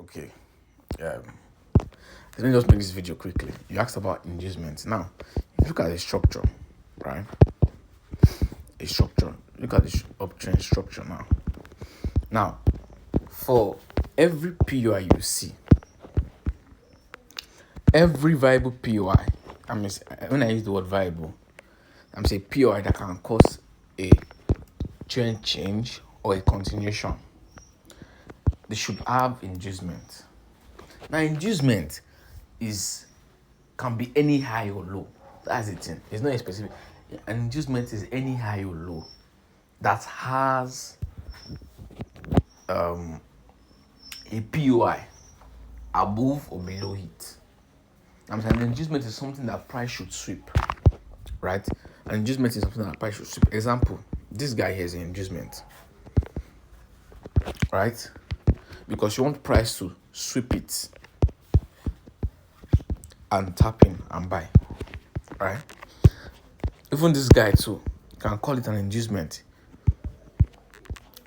Okay. Um, Let me just make this video quickly. You asked about inducement. Now, if you look at the structure, right? A structure. Look at the uptrend structure now. Now, for every POI you see, every viable POI, I mean, when I use the word viable, I'm saying POI that can cause a trend change or a continuation, they should have inducement. Now, inducement can be any high or low. That's the thing. It's not a specific. An inducement is any high or low that has a POI above or below it. I'm saying an inducement is something that price should sweep, right? An inducement is something that price should sweep. Example: this guy here is an inducement, right? Because you want price to sweep it and tap in and buy, right? Even this guy too, you can call it an inducement,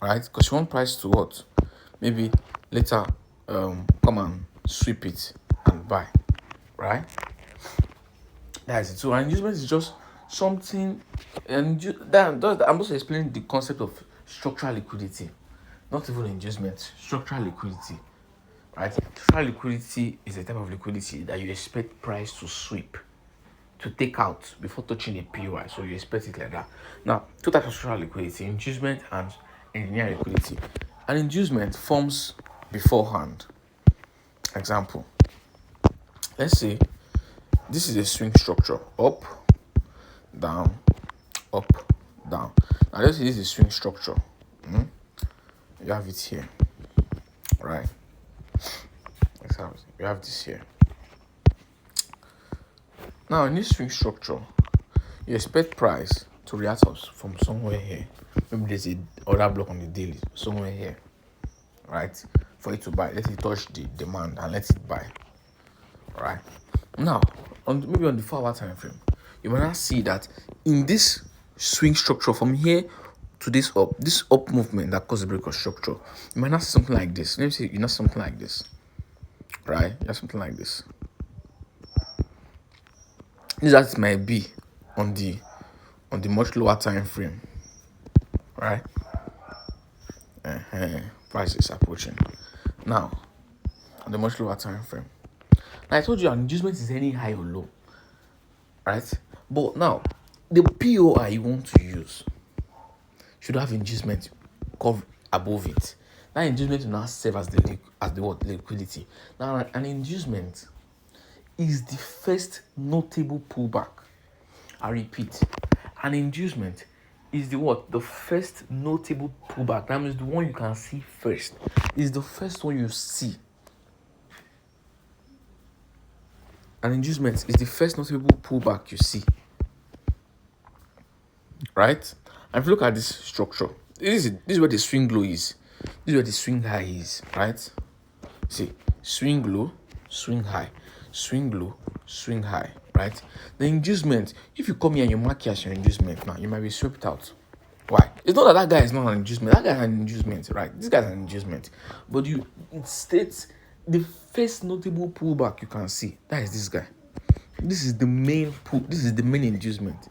right? Because you want price to what? Maybe later come and sweep it and buy, right? That is it. So an inducement is just something, and I'm just explaining the concept of structural liquidity, not even inducement. Structural liquidity, right? Structural liquidity is a type of liquidity that you expect price to sweep, to take out before touching a POI. So you expect it like that. Now, two types of structural liquidity: inducement and engineer liquidity. An inducement forms beforehand. Example: let's say this is a swing structure, up, down, up, down. Now let's say this is a swing structure. You have it here, right? You have this here. Now in this swing structure, you expect price to react from somewhere here. Maybe there's a other block on the daily, somewhere here, right? For it to buy, let it touch the demand and let it buy, right? Now, maybe on the 4-hour time frame, you might not see that in this swing structure from here to this up movement that caused the break of structure, you might not see something like this. Let me see, you know, something like this, right? You have something like this. This that might be on the much lower time frame, right? Price is approaching now on the much lower time frame. Now I told you an inducement is any high or low, right? But now the POI you want to use should have inducement cover above it. That inducement will now serve as the liquidity. Now an inducement is the first notable pullback. I repeat, an inducement is the first notable pullback. That means the one you can see first. Is the first one you see. An inducement is the first notable pullback you see, right? And if you look at this structure, this is where the swing low is. This is where the swing high is, right? See, swing low, swing high, swing low, swing high, right? The inducement, if you come here and you mark here as your inducement now, you might be swept out. Why? It's not that guy is not an inducement. That guy is an inducement, right? This guy is an inducement. But it states the first notable pullback you can see. That is this guy. This is the main This is the main inducement.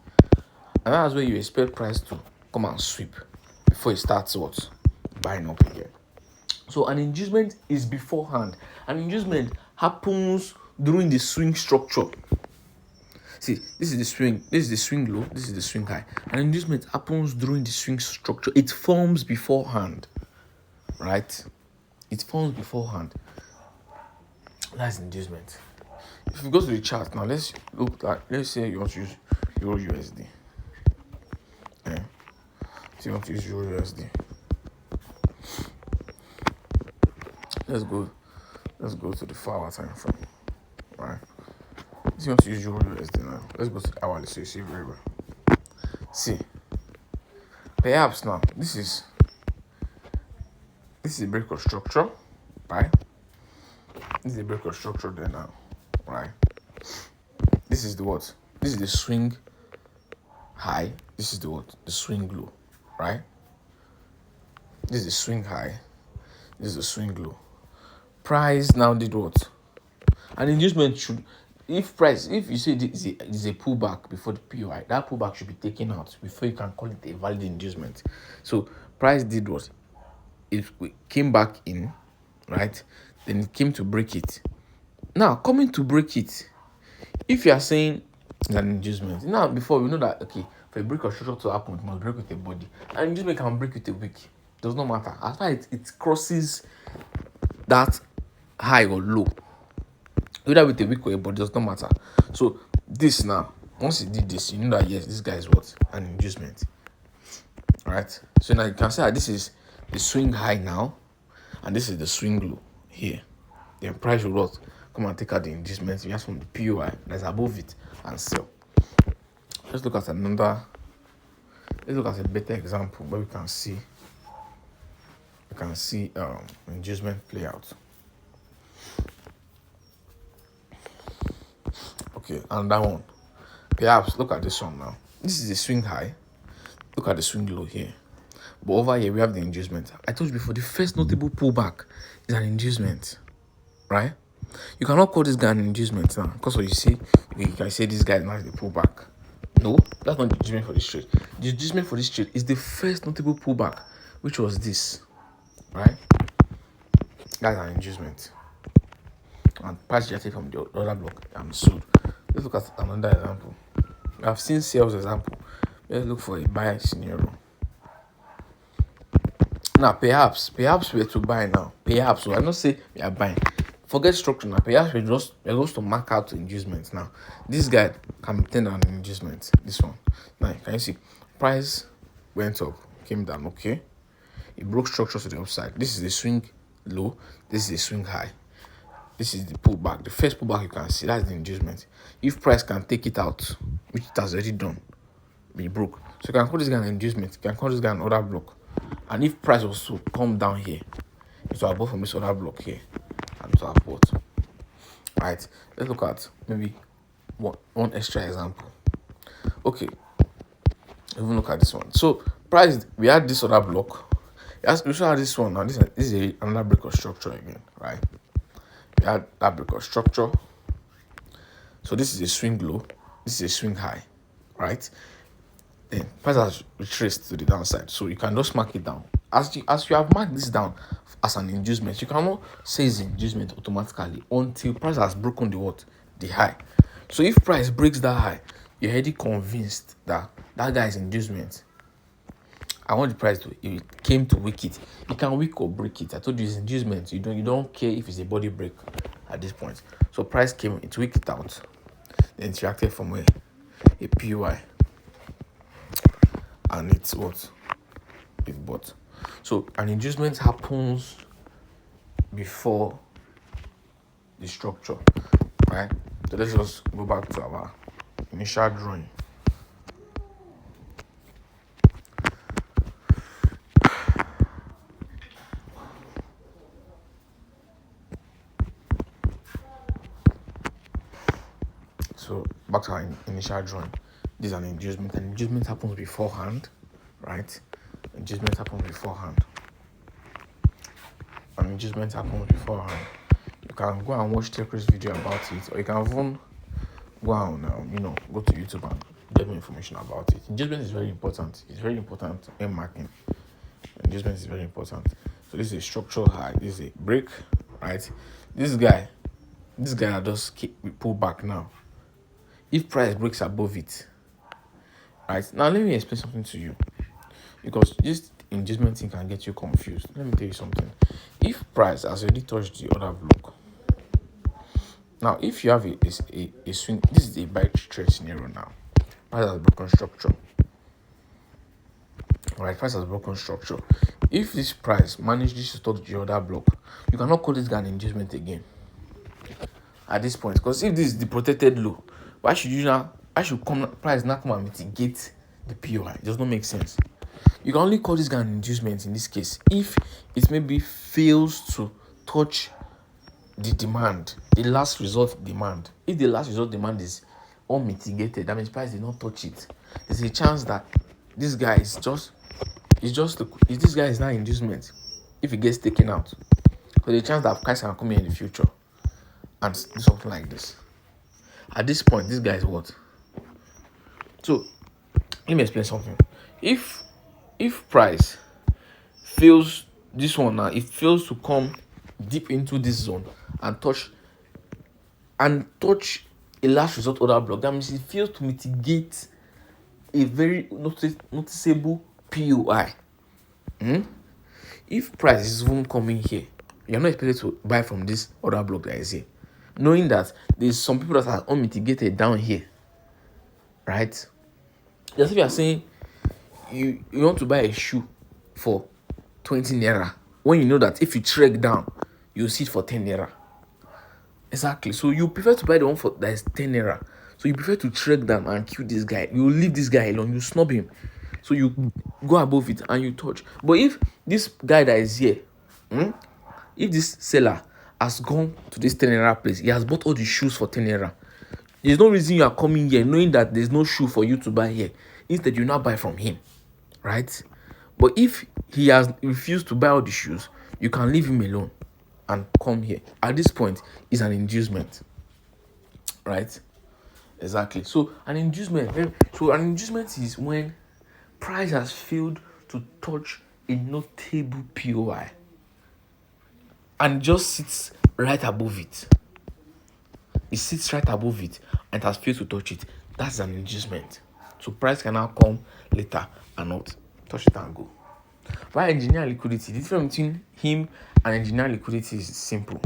And that's where you expect price to come and sweep before it starts what? Buying up again. So an inducement is beforehand. An inducement happens during the swing structure. See, this is the swing low, this is the swing high. An inducement happens during the swing structure. It forms beforehand, right? It forms beforehand. That's inducement. If you go to the chart now, let's say you want to use Euro USD. So you want to use Euro USD. Let's go to the 4-hour time frame, right? So you want to use Euro USD now. Let's go to the hourly so you see very well. See, perhaps now this is a break of structure, right? This is a break of structure there now, right? This is the what? This is the swing high. This is the what? The swing low, right? This is the swing high. This is the swing low. price now did what? An inducement should, if you say this is a pullback before the POI, that pullback should be taken out before you can call it a valid inducement. So price did what? It came back in, right? Then it came to break it. Now coming to break it, if you are saying it's an inducement, now before we know that okay, for a break or structure to happen, it must break with a body. An inducement can break with a wick. Does not matter. As far as it crosses that high or low, either with a wick or a body, does not matter. So this now, once you did this, you know that yes, this guy is what? An inducement. Alright. So now you can say that this is the swing high now, and this is the swing low here. Then price will what? Come and take out the inducement. You have from the POI that's above it and sell. Let's look at another. Let's look at a better example where we can see inducement play out. Okay, and that one. Perhaps look at this one now. This is the swing high. Look at the swing low here. But over here we have the inducement. I told you before, the first notable pullback is an inducement, right? You cannot call this guy an inducement now because what you see, you can say this guy is not the pullback. No, that's not the inducement for this trade. The inducement for this trade is the first notable pullback, which was this, right? That's an inducement. And price jetted from the other block and sold. Let's look at another example. We have seen sales example. Let's look for a buy scenario. Now, perhaps we are to buy now. Perhaps, so I don't say we are buying. Forget structure now. Perhaps we're just to mark out inducements now. This guy can be turned an inducement. This one. Now, can you see? Price went up, came down, okay? It broke structure to the upside. This is the swing low. This is the swing high. This is the pullback. The first pullback you can see, that's the inducement. If price can take it out, which it has already done, be broke. So you can call this guy an inducement. You can call this guy an order block. And if price was to come down here, it will have bought from this other block here, and to have bought. Right. Let's look at maybe one extra example. Okay. Even look at this one. So price, we had this other block. Yes, we also had this one. Now this is another break of structure again, right? We had that break of structure. So this is a swing low. This is a swing high, right? Then price has retraced to the downside, so you can just mark it down. As you have marked this down as an inducement, you cannot say it's inducement automatically until price has broken the high. So if price breaks that high, you're already convinced that that guy is inducement. I want the price to, if it came to wick it, you can wick or break it. I told you it's inducement. You don't care if it's a body break at this point. So price came, it wicked it out, then it reacted from a POI. And it's what? It bought. So an inducement happens before the structure, right? So let's just go back to our initial drawing. So back to our initial drawing. This is an inducement. An inducement happens beforehand, right? Inducement happens beforehand. An inducement happens beforehand. You can go and watch Tekri's video about it, or you can even go and go to YouTube and get more information about it. Inducement is very important. It's very important in marking. Inducement is very important. So this is a structural high. This is a break, right? This guy just pull back now. If price breaks above it, right? Now let me explain something to you, because this inducement thing can get you confused. Let me tell you something. If price has already touched the other block, now if you have a swing, this is a buy trade scenario now. Price has broken structure. Alright, price has broken structure. If this price manages to touch the other block, you cannot call this guy an inducement again at this point, because if this is the protected low, why should price now come and mitigate the POI? It does not make sense. You can only call this guy an inducement in this case if it maybe fails to touch the demand, the last result demand. If the last result demand is unmitigated, that means price did not touch it. There's a chance that this guy this guy is not inducement if it gets taken out. So the chance that price can come here in the future and do something like this. At this point, this guy is what? So let me explain something. If price fails this one now, it fails to come deep into this zone and touch a last resort order block, that means it fails to mitigate a very noticeable POI. If price is even coming here, you're not expected to buy from this order block that is here, knowing that there's some people that are unmitigated down here, right? Just if you are saying you want to buy a shoe for 20 naira, when you know that if you trek down, you'll see it for 10 naira. Exactly. So you prefer to buy the one for that is 10 naira. So you prefer to trek down and kill this guy. You leave this guy alone. You snub him. So you go above it and you touch. But if this guy that is here, if this seller has gone to this 10 naira place, he has bought all the shoes for 10 naira. There's no reason you are coming here knowing that there's no shoe for you to buy here. Instead, you now buy from him, right? But if he has refused to buy all the shoes, you can leave him alone and come here. At this point, it's an inducement, right? Exactly. So an inducement is when price has failed to touch a notable POI and just sits right above it. It sits right above it and has failed to touch it. That's an inducement. So price can now come later and not touch it and go. Why engineer liquidity? The difference between him and engineer liquidity is simple.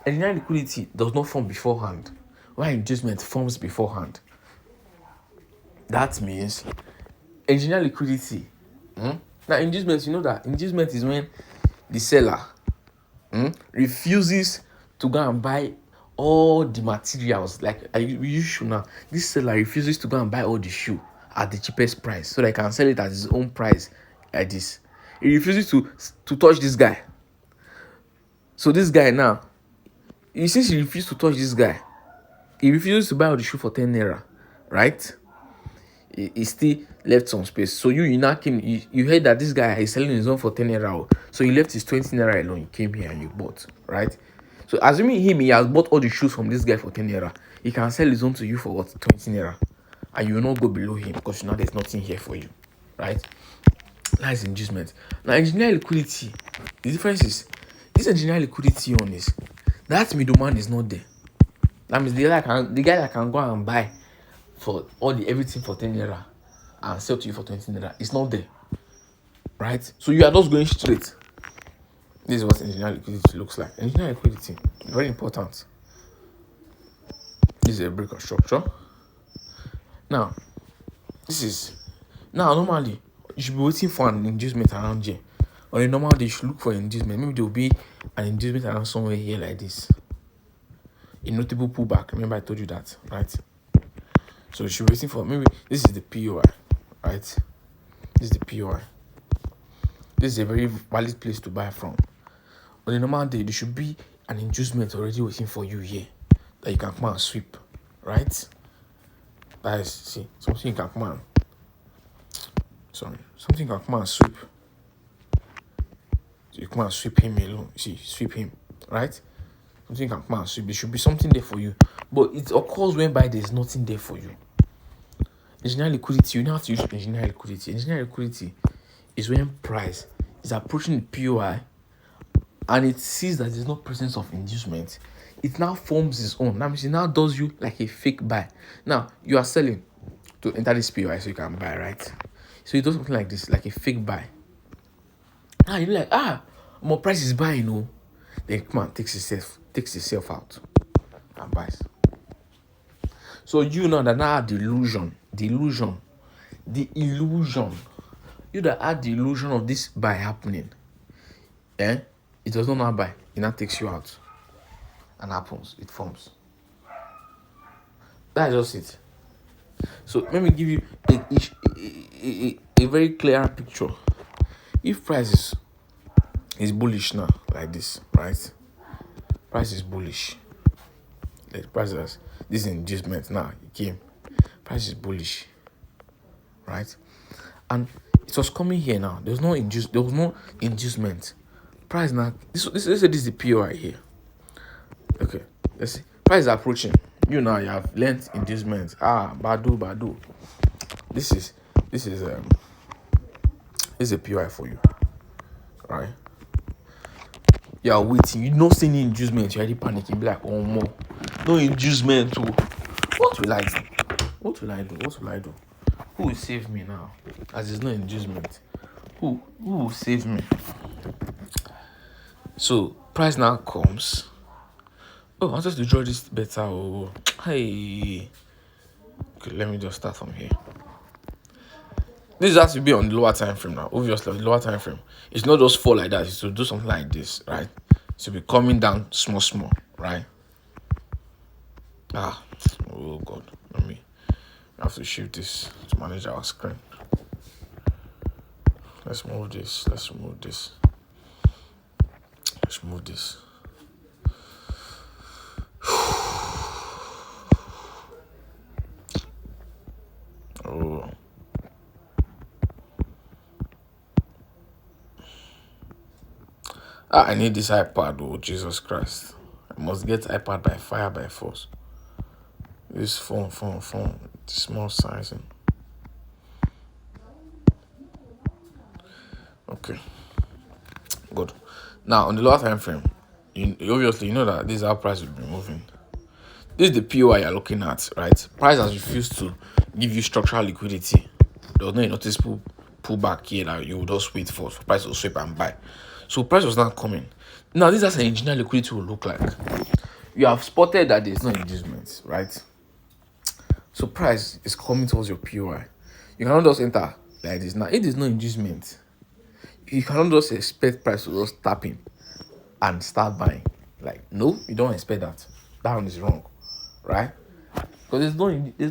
Engineer liquidity does not form beforehand, while inducement forms beforehand. That means engineer liquidity. Now inducement, you know that inducement is when the seller refuses to go and buy all the materials. Like I use shoe now. This seller refuses to go and buy all the shoe at the cheapest price so that he can sell it at his own price like this. He refuses to touch this guy. So this guy now, since he refused to touch this guy, he refuses to buy all the shoe for 10 naira, right? He still left some space. So you now came, you heard that this guy is selling his own for 10 naira. So he left his 20 naira alone. You came here and you bought, right? So assuming he has bought all the shoes from this guy for 10 naira, he can sell his own to you for what? 20 naira. And you will not go below him because you know there's nothing here for you, right? That's inducement. Now engineer liquidity, the difference is this engineer liquidity on is that middleman is not there. That means the guy that can go and buy for everything for 10 naira and sell to you for 20 naira is not there, right? So you are just going straight. This is what engineer liquidity looks like. Engineer liquidity, very important. This is a break of structure. Now normally you should be waiting for an inducement around here. On a normal day, you should look for an inducement. Maybe there will be an inducement around somewhere here like this. A notable pullback. Remember I told you that, right? So you should be waiting for, maybe this is the POI, right? This is the POI. This is a very valid place to buy from. On a normal day, there should be an inducement already waiting for you here that you can come and sweep, right? That is, something you can come and sweep. So you come and sweep him alone. Sweep him, right? Something can come and sweep. There should be something there for you. But it occurs whereby there's nothing there for you. Engineer liquidity, you don't have to use engineer liquidity. Engineer liquidity is when price is approaching the POI and it sees that there's no presence of inducement. It now forms its own. That means it now does you like a fake buy. Now, you are selling to enter this POI so you can buy, right? So it does something like this, like a fake buy. Now you're like, more price is buying, no? Then come on, takes itself out and buys. So you know that now the illusion. You that had the illusion of this buy happening. It does not now buy. It now takes you out. And happens. It forms. That's just it. So let me give you a very clear picture. If price is bullish now, like this, right? Price is bullish. Like price is this inducement now. It came. Price is bullish, right? And it was coming here now. There was no inducement Price now. Let's say this is the POI here. Okay, let's see. Price is approaching. You now you have length inducement. Badu. This is a POI for you, right? You are waiting. You not seeing inducement. You already panicking. Be like, oh more, no inducement. Too. What will I do? What will I do? Who will save me now? As there's no inducement. Who will save me? So price now comes. Oh, I wanted to draw this better. Oh, hey. Okay, let me just start from here. This has to be on the lower time frame now. Obviously, on the lower time frame, it's not just fall like that. It's to do something like this, right? It should be coming down small, right? Oh God, let me. I have to shift this to manage our screen. Let's move this. Oh. I need this iPad, oh Jesus Christ. I must get iPad by fire, by force. This phone, small sizing. Okay. Good. Now, on the lower time frame, obviously, you know that this is how price will be moving. This is the POI you're looking at, right? Price has refused to give you structural liquidity. There was no noticeable pullback here that you would just wait for price to sweep and buy. So price was not coming. Now, this is how engineer liquidity will look like. You have spotted that there's no inducement, right? So price is coming towards your POI. You cannot just enter like this. Now, if there's no inducement, you cannot just expect price to just tap in and start buying. Like, no, you don't expect that. That one is wrong, right? Because there's no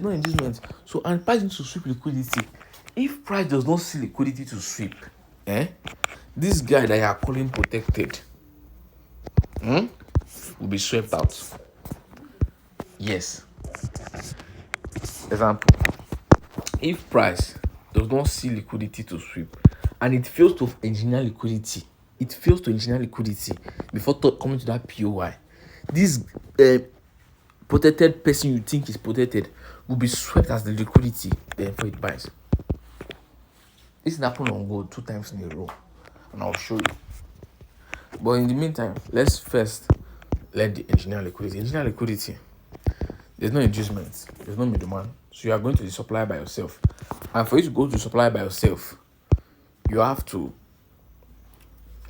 inducement. So, and price needs to sweep liquidity. If price does not see liquidity to sweep, this guy that you are calling protected will be swept out. Yes. Example. If price does not see liquidity to sweep and it fails to engineer liquidity before coming to that POI, this protected person you think is protected will be swept as the liquidity before it buys. This happened on gold 2 times in a row, and I'll show you. But in the meantime, let's first let the engineer liquidity. Engineer liquidity, there's no inducement, there's no middleman, so you are going to the supplier by yourself. And for you to go to the supplier by yourself, you have to,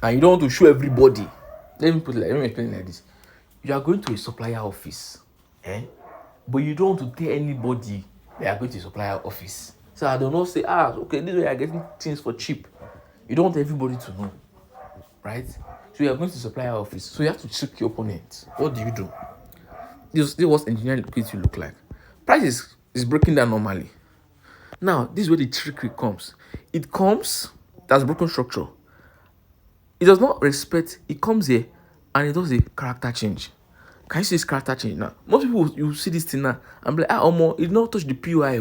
and you don't want to show everybody. Let me explain it like this. You are going to a supplier office, but you don't want to tell anybody they are going to a supplier office. So I do not say, okay, this way you are getting things for cheap. You don't want everybody to know, right? So you are going to the supplier office. So you have to check your opponent. What do you do? This is what engineering liquidity look like. Price is breaking down normally. Now, this is where the trickery comes. It comes, that's broken structure. It does not respect, it comes here and it does a character change. Can you see this character change now? Most people, you see this thing now and be like, it did not touch the POI,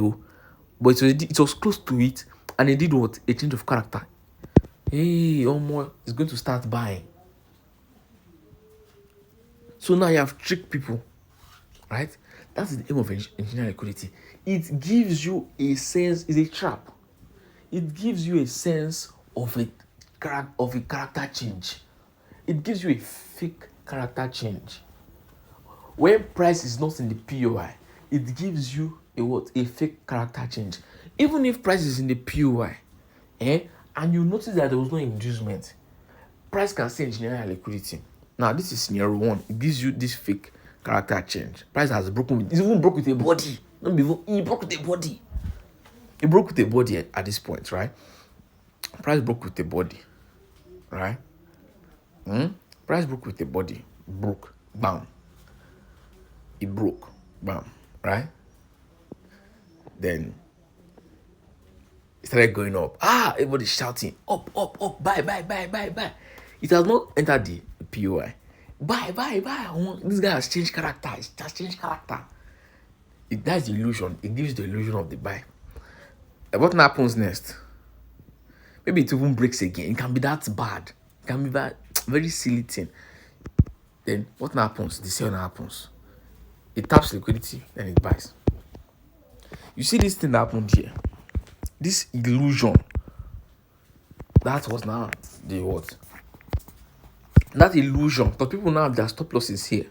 but it was close to it and it did what? A change of character. Hey, it's going to start buying. So now you have tricked people, right? That's the aim of engineering liquidity. It gives you a sense, it's a trap. It gives you a sense of a character change. It gives you a fake character change. When price is not in the POI, it gives you a fake character change. Even if price is in the POI, and you notice that there was no inducement, price can see engineering liquidity. Now this is scenario 1. It gives you this fake character change. Price has broken it's even broke with a body. He broke with a body. He broke with a body at this point, right? Price broke with the body, right? Price broke with the body. Broke, bam. It broke, bam, right? Then it started going up. Everybody's shouting, up, buy. It has not entered the POI. Buy. This guy has changed character. That's the illusion. It gives the illusion of the buy. What happens next? Maybe it even breaks again. It can be that bad. It can be bad. Very silly thing. Then what now happens? The sale now happens. It taps liquidity, then it buys. You see this thing that happened here? This illusion. That was now the what? That illusion. But people now have their stop losses here.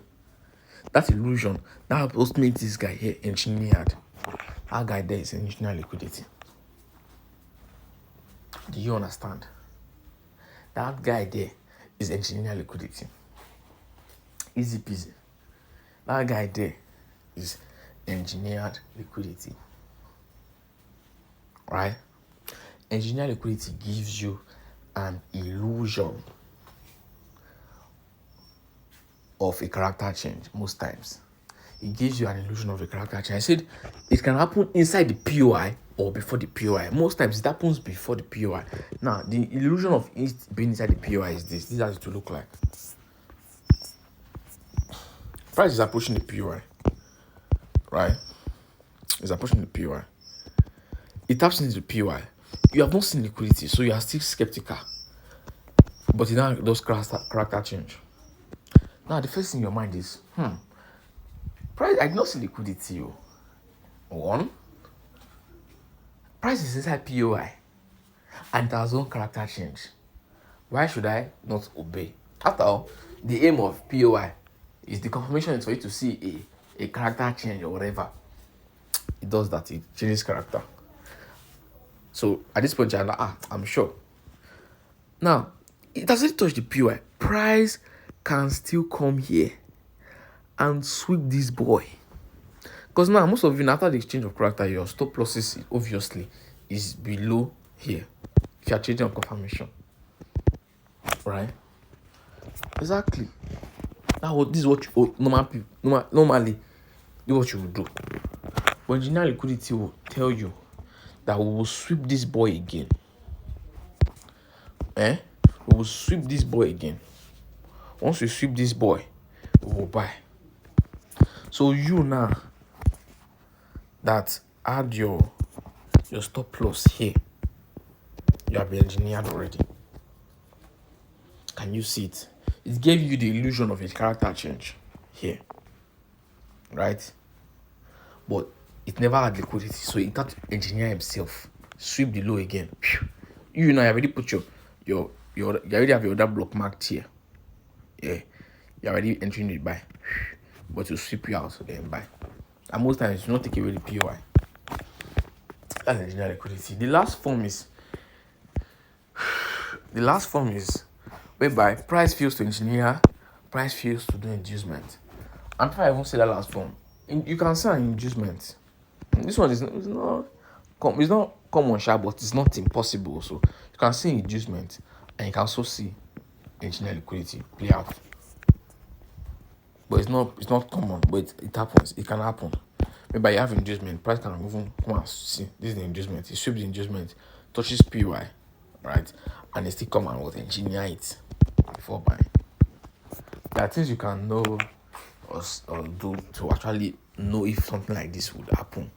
That illusion. That was made this guy here engineered. That guy there is engineered liquidity. Do you understand? That guy there is engineered liquidity. Easy peasy. That guy there is engineered liquidity. Right? Engineered liquidity gives you an illusion of a character change most times. It gives you an illusion of a character change. I said it can happen inside the POI or before the POI. Most times it happens before the POI. Now, the illusion of it being inside the POI is this. This is how it will look like. Price is approaching the POI. Right? It's approaching the POI. It taps into the POI. You have not seen liquidity, so you are still skeptical. But it now does character change. Now, the first thing in your mind is, price, I did not see liquidity. One, price is inside POI and it has no character change. Why should I not obey? After all, the aim of POI is the confirmation is for you to see a character change or whatever. It does that, it changes character. So at this point, I'm sure. Now, it doesn't touch the POI. Price can still come here and sweep this boy. Because now, most of you, after the exchange of character, your stop losses obviously is below here. If you are changing on confirmation. Right? Exactly. Now, this is what you normally do what you will do. But engineer liquidity will tell you that we will sweep this boy again. We will sweep this boy again. Once we sweep this boy, we will buy. So you now that add your stop loss here, you have been engineered already. Can you see it? It gave you the illusion of a character change here, right? But it never had liquidity, so it had to engineer himself, sweep the low again. You now already put you already have your order block marked here. Yeah, you're already entering it buy, but to sweep you out and buy. And most times, you don't take away the POI. That's engineer liquidity. The last form is whereby price fails to engineer, price fails to do inducement. And if I even say that last form, you can say an inducement. This one is not common, but it's not impossible. So you can see inducement, and you can also see engineer liquidity play out. But it's not common, but it happens. It can happen. Maybe you have inducement, price can even come and see this is the inducement. It sweeps the inducement, touches PY, right? And it still come and what engineer it before buying. There are things you can know or do to actually know if something like this would happen.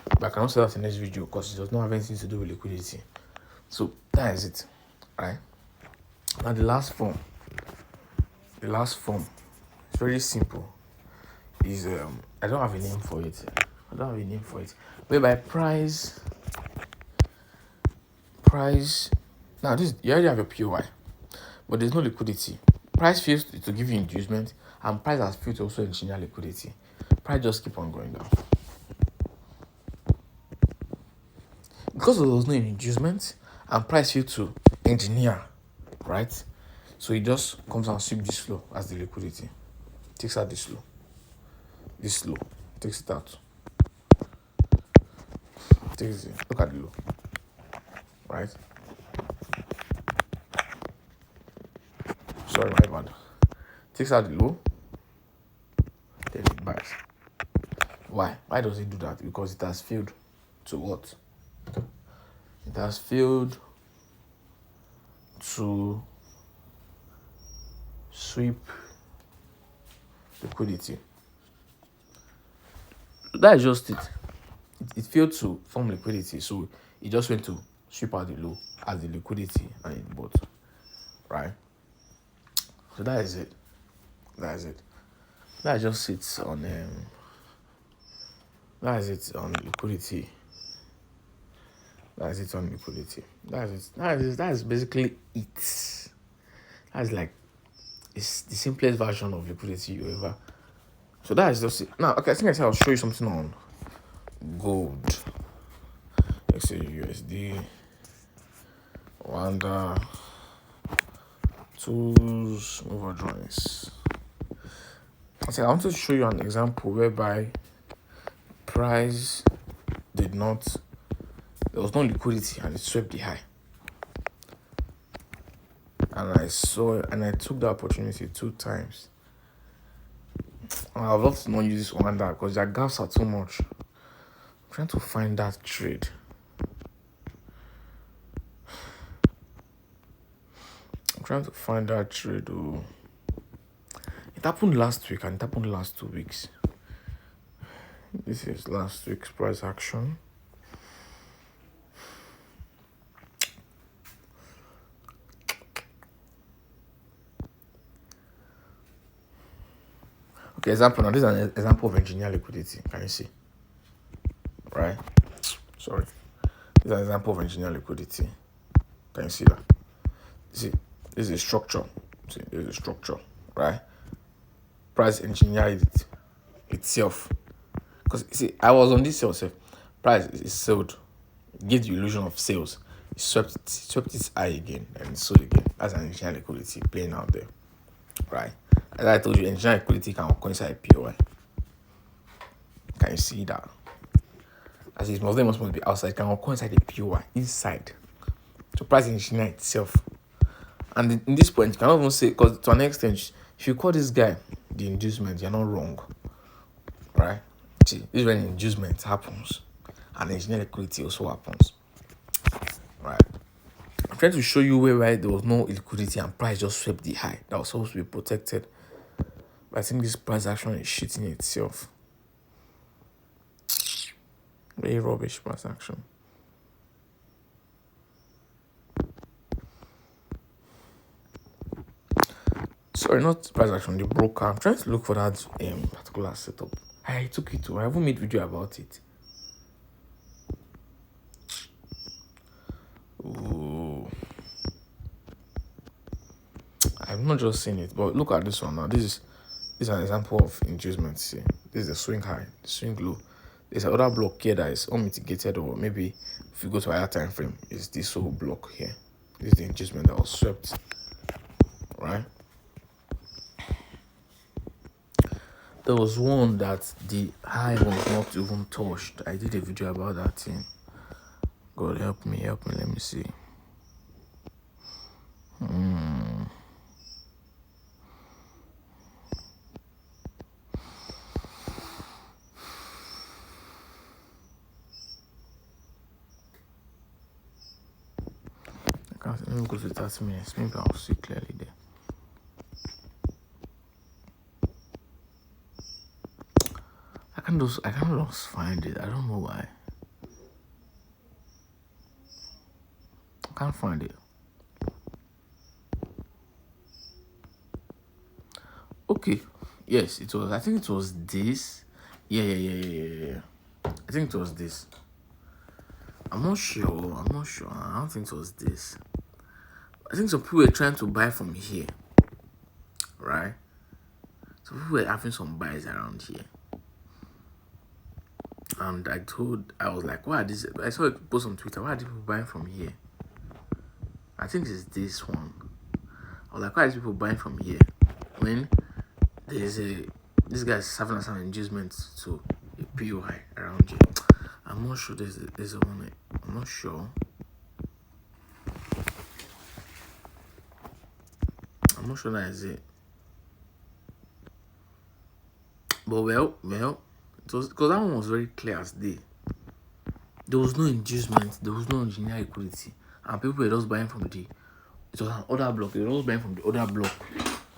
But I cannot say that in this video because it does not have anything to do with liquidity. So that is it, right? Now the last form is very simple. Is I don't have a name for it. Whereby price. Now this you already have a POI, but there's no liquidity. Price fails to give you inducement, and price has failed to also engineer liquidity. Price just keep on going down. Because there was no inducement and price failed to engineer, right? So it just comes and sweep this low as the liquidity. Takes out this low. This low. Takes it out. Takes it. Look at the low. Right? Sorry, my bad. Takes out the low. Then it buys. Why? Why does it do that? Because it has failed to what? It has failed to sweep liquidity. That is just it. It failed to form liquidity, so it just went to sweep out the low as the liquidity and it bought. Right? So that is it. That is it. That just sits on that is it on liquidity. That is it on liquidity. That is it. That is basically it. That's like it's the simplest version of liquidity you ever. So that is just it. Now, okay, I think I said I'll show you something on gold. Let's say USD, Wanda, tools, mover drawings. I want to show you an example whereby price did not, there was no liquidity and it swept the high. And I took the opportunity 2 times. And I'd love to not use this Wanda because their gaps are too much. I'm trying to find that trade. Oh. It happened last week and it happened last 2 weeks. This is last week's price action. Okay, example. Now this is an example of engineer liquidity. Can you see? Right? Sorry. This is an example of engineer liquidity. Can you see that? See, this is a structure. See, this is a structure, right? Price engineered it itself. Because see, I was on this sale. Price is sold. Give the illusion of sales. It swept its high again and it sold again. That's an engineer liquidity playing out there, right? As I told you, engineer liquidity can coincide POI. Can you see that? As it most must be outside, can coincide the POI inside. So price engineer itself. And in this point, you cannot even say, because to an extent, if you call this guy the inducement, you're not wrong, right? See, this is when inducement happens, and engineer liquidity also happens, right? I'm trying to show you where there was no liquidity and price just swept the high that was supposed to be protected. But I think this price action is shitting itself. Very rubbish price action. Sorry, not price action, the broker. I'm trying to look for that particular setup. I took it to. I haven't made video about it. Ooh. I've not just seen it, but look at this one now. This is an example of inducement. See, this is the swing high, the swing low. There's another block here that is unmitigated, or maybe if you go to a higher time frame, it's this whole block here. This is the inducement that was swept, right? There was one that the high was not even touched. I did a video about that thing. God help me, let me see. Let me go to 30 minutes. Maybe I'll see clearly there. I can't just find it. I don't know why. I can't find it. Okay. Yes, it was. I think it was this. Yeah. I think it was this. I'm not sure. I don't think it was this. I think some people were trying to buy from here. Right? Some people were having some buys around here. And I was like, why are this? I saw a post on Twitter. Why are people buying from here? I think it's this one. I was like, why are people buying from here? When this guy's having some inducement to a POI around here. I'm not sure there's a one. I'm not sure. I'm not sure that is it. But well, it was because that one was very clear as day. There was no inducement, there was no engineer liquidity, and people were just buying from it was an other block. They were just buying from the other block.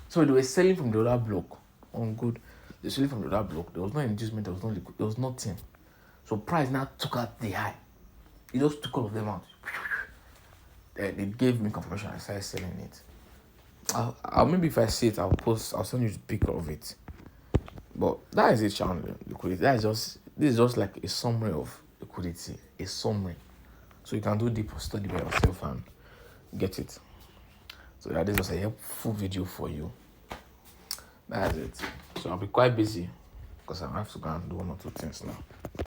So they were selling from the other block on good. They were selling from the other block. There was no inducement, there was no liquid, there was nothing. So price now took out the high. It just took all of them out. They gave me confirmation. I started selling it. I'll maybe if I see it, I'll send you a picture of it. But that is a channel liquidity. This is just like a summary of liquidity, a summary. So you can do deeper study by yourself and get it. So yeah, this was a helpful video for you. That's it. So I'll be quite busy because I have to go and do one or two things now.